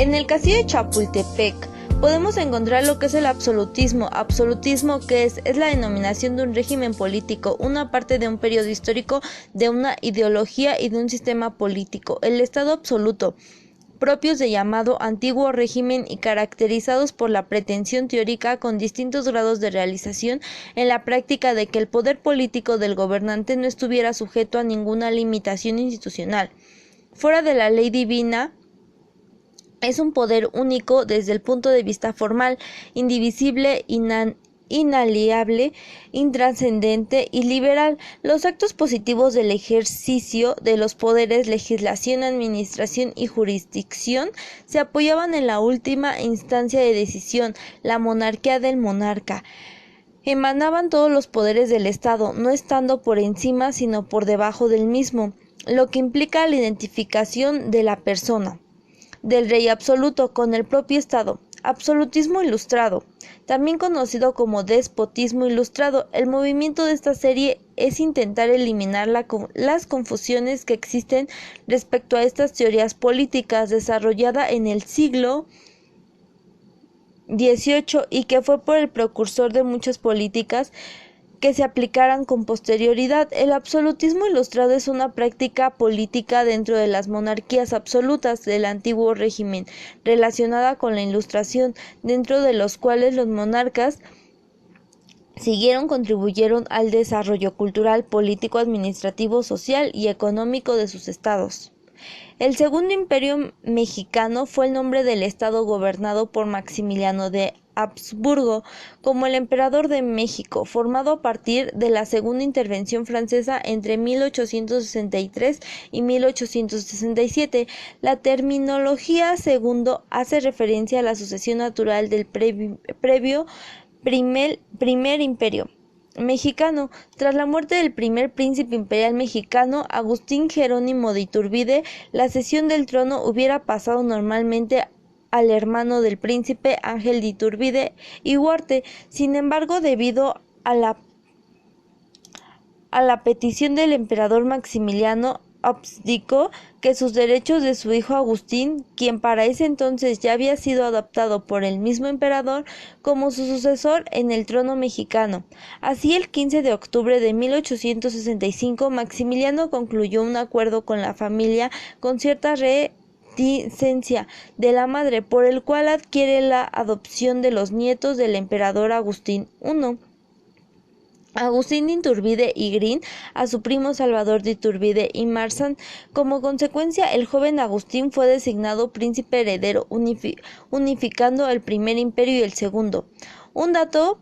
En el castillo de Chapultepec podemos encontrar lo que es el absolutismo. Absolutismo, ¿qué es? Es la denominación de un régimen político, una parte de un periodo histórico, de una ideología y de un sistema político. El Estado absoluto, propios de llamado antiguo régimen y caracterizados por la pretensión teórica con distintos grados de realización en la práctica de que el poder político del gobernante no estuviera sujeto a ninguna limitación institucional. Fuera de la ley divina, es un poder único desde el punto de vista formal, indivisible, inaliable, intrascendente y liberal. Los actos positivos del ejercicio de los poderes, legislación, administración y jurisdicción se apoyaban en la última instancia de decisión, la monarquía del monarca. Emanaban todos los poderes del Estado, no estando por encima sino por debajo del mismo, lo que implica la identificación de la persona del rey absoluto con el propio Estado. Absolutismo ilustrado, también conocido como despotismo ilustrado. El movimiento de esta serie es intentar eliminar las confusiones que existen respecto a estas teorías políticas desarrollada en el siglo XVIII y que fue por el precursor de muchas políticas que se aplicaran con posterioridad. El absolutismo ilustrado es una práctica política dentro de las monarquías absolutas del antiguo régimen, relacionada con la Ilustración, dentro de los cuales los monarcas contribuyeron al desarrollo cultural, político, administrativo, social y económico de sus estados. El Segundo Imperio Mexicano fue el nombre del estado gobernado por Maximiliano de Habsburgo como el emperador de México, formado a partir de la segunda intervención francesa entre 1863 y 1867. La terminología segundo hace referencia a la sucesión natural del previo primer imperio mexicano. Tras la muerte del primer príncipe imperial mexicano, Agustín Jerónimo de Iturbide, la cesión del trono hubiera pasado normalmente al hermano del príncipe, Ángel de Iturbide y Huarte. Sin embargo, debido a la petición del emperador Maximiliano, abdicó que sus derechos de su hijo Agustín, quien para ese entonces ya había sido adoptado por el mismo emperador como su sucesor en el trono mexicano. Así, el 15 de octubre de 1865, Maximiliano concluyó un acuerdo con la familia con cierta reticencia de la madre, por el cual adquiere la adopción de los nietos del emperador Agustín I. Agustín de Iturbide y Green a su primo Salvador de Iturbide y Marzán. Como consecuencia, el joven Agustín fue designado príncipe heredero, unificando el primer imperio y el segundo. Un dato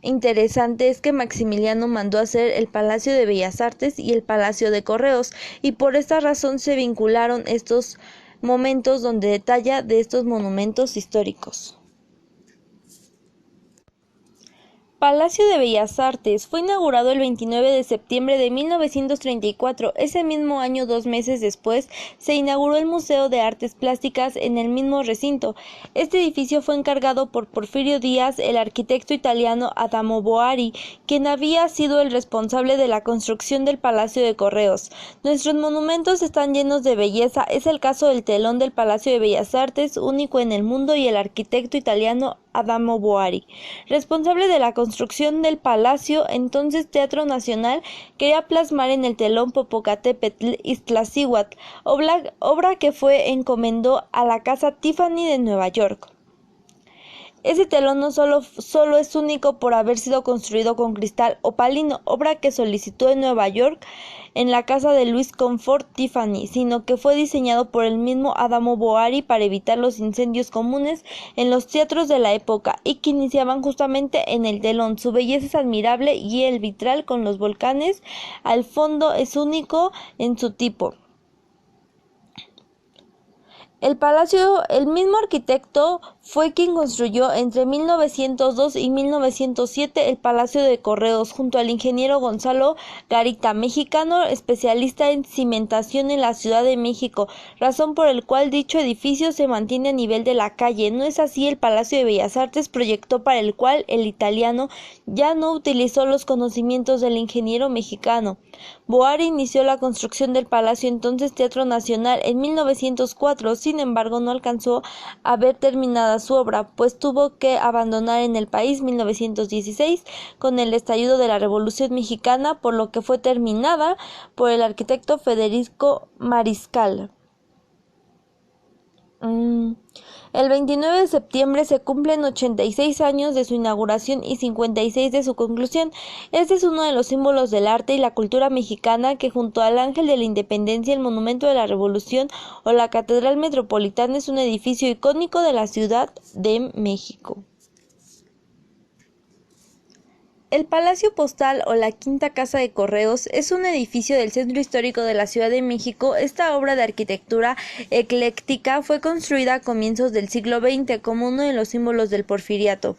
interesante es que Maximiliano mandó hacer el Palacio de Bellas Artes y el Palacio de Correos, y por esta razón se vincularon estos momentos donde detalla de estos monumentos históricos. Palacio de Bellas Artes fue inaugurado el 29 de septiembre de 1934. Ese mismo año, 2 meses después, se inauguró el Museo de Artes Plásticas en el mismo recinto. Este edificio fue encargado por Porfirio Díaz, el arquitecto italiano Adamo Boari, quien había sido el responsable de la construcción del Palacio de Correos. Nuestros monumentos están llenos de belleza. Es el caso del telón del Palacio de Bellas Artes, único en el mundo, y el arquitecto italiano Adamo Boari, responsable de la construcción del palacio. Entonces Teatro Nacional quería plasmar en el telón Popocatépetl Iztaccíhuatl, obra que fue encomendó a la casa Tiffany de Nueva York. Ese telón no solo es único por haber sido construido con cristal opalino, obra que solicitó en Nueva York en la casa de Louis Comfort Tiffany, sino que fue diseñado por el mismo Adamo Boari para evitar los incendios comunes en los teatros de la época y que iniciaban justamente en el telón. Su belleza es admirable y el vitral con los volcanes al fondo es único en su tipo. El mismo arquitecto Fue quien construyó entre 1902 y 1907 el Palacio de Correos junto al ingeniero Gonzalo Garita, mexicano especialista en cimentación en la Ciudad de México, razón por el cual dicho edificio se mantiene a nivel de la calle. No es así el Palacio de Bellas Artes, proyecto para el cual el italiano ya no utilizó los conocimientos del ingeniero mexicano. Boari inició la construcción del Palacio, entonces Teatro Nacional, en 1904, sin embargo no alcanzó a ver terminada su obra, pues tuvo que abandonar en el país 1916 con el estallido de la Revolución Mexicana, por lo que fue terminada por el arquitecto Federico Mariscal. El 29 de septiembre se cumplen 86 años de su inauguración y 56 de su conclusión. Este es uno de los símbolos del arte y la cultura mexicana que junto al Ángel de la Independencia, el Monumento de la Revolución o la Catedral Metropolitana es un edificio icónico de la Ciudad de México. El Palacio Postal o la Quinta Casa de Correos es un edificio del centro histórico de la Ciudad de México. Esta obra de arquitectura ecléctica fue construida a comienzos del siglo XX como uno de los símbolos del porfiriato.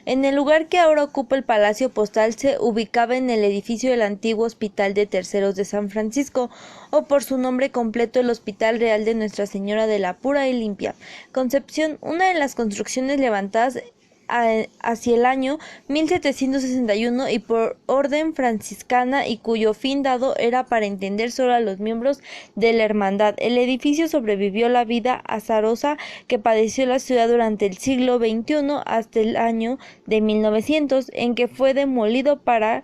En el lugar que ahora ocupa el Palacio Postal se ubicaba en el edificio del antiguo Hospital de Terceros de San Francisco, o por su nombre completo el Hospital Real de Nuestra Señora de la Pura y Limpia Concepción, una de las construcciones levantadas hacia el año 1761 y por orden franciscana y cuyo fin dado era para entender solo a los miembros de la hermandad. El edificio sobrevivió la vida azarosa que padeció la ciudad durante el siglo XXI hasta el año de 1900, en que fue demolido para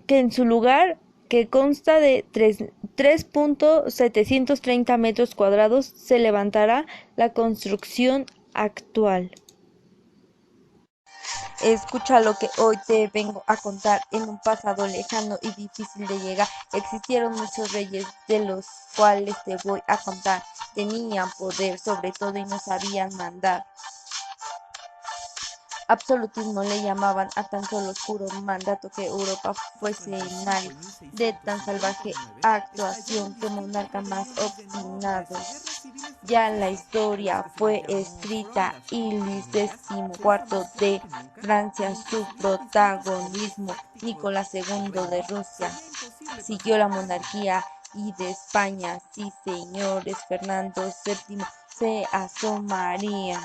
que en su lugar, que consta de 3.730 metros cuadrados, se levantara la construcción actual. Escucha lo que hoy te vengo a contar. En un pasado lejano y difícil de llegar, existieron muchos reyes, de los cuales te voy a contar. Tenían poder sobre todo y no sabían mandar. Absolutismo le llamaban a tan solo oscuro mandato que Europa fuese escenario de tan salvaje actuación que monarca más obstinado. Ya la historia fue escrita y Luis XIV de Francia su protagonismo, Nicolás II de Rusia siguió la monarquía y de España, sí señores, Fernando VII se asomaría.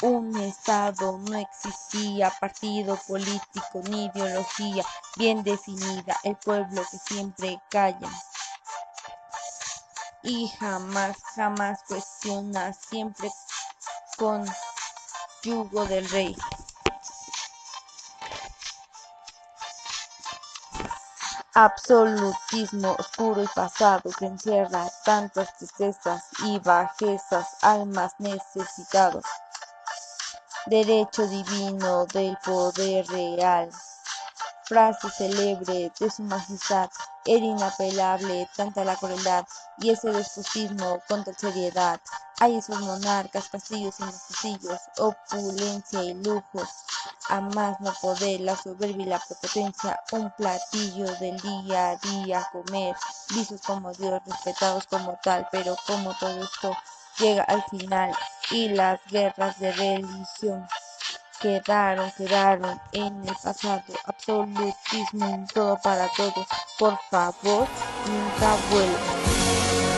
Un Estado no existía, partido político ni ideología bien definida, el pueblo que siempre calla y jamás cuestiona, siempre con yugo del rey. Absolutismo oscuro y pasado que encierra tantas tristezas y bajezas al más necesitado. Derecho divino del poder real, frase célebre de su majestad, era inapelable tanta la crueldad y ese despotismo con tal seriedad. Hay esos monarcas, castillos y más castillos, opulencia y lujos, a más no poder, la soberbia y la prepotencia, un platillo del día a día comer, vistos como Dios, respetados como tal, pero como todo esto llega al final y las guerras de religión quedaron en el pasado. Absolutismo en todo para todos, por favor, nunca vuelvan.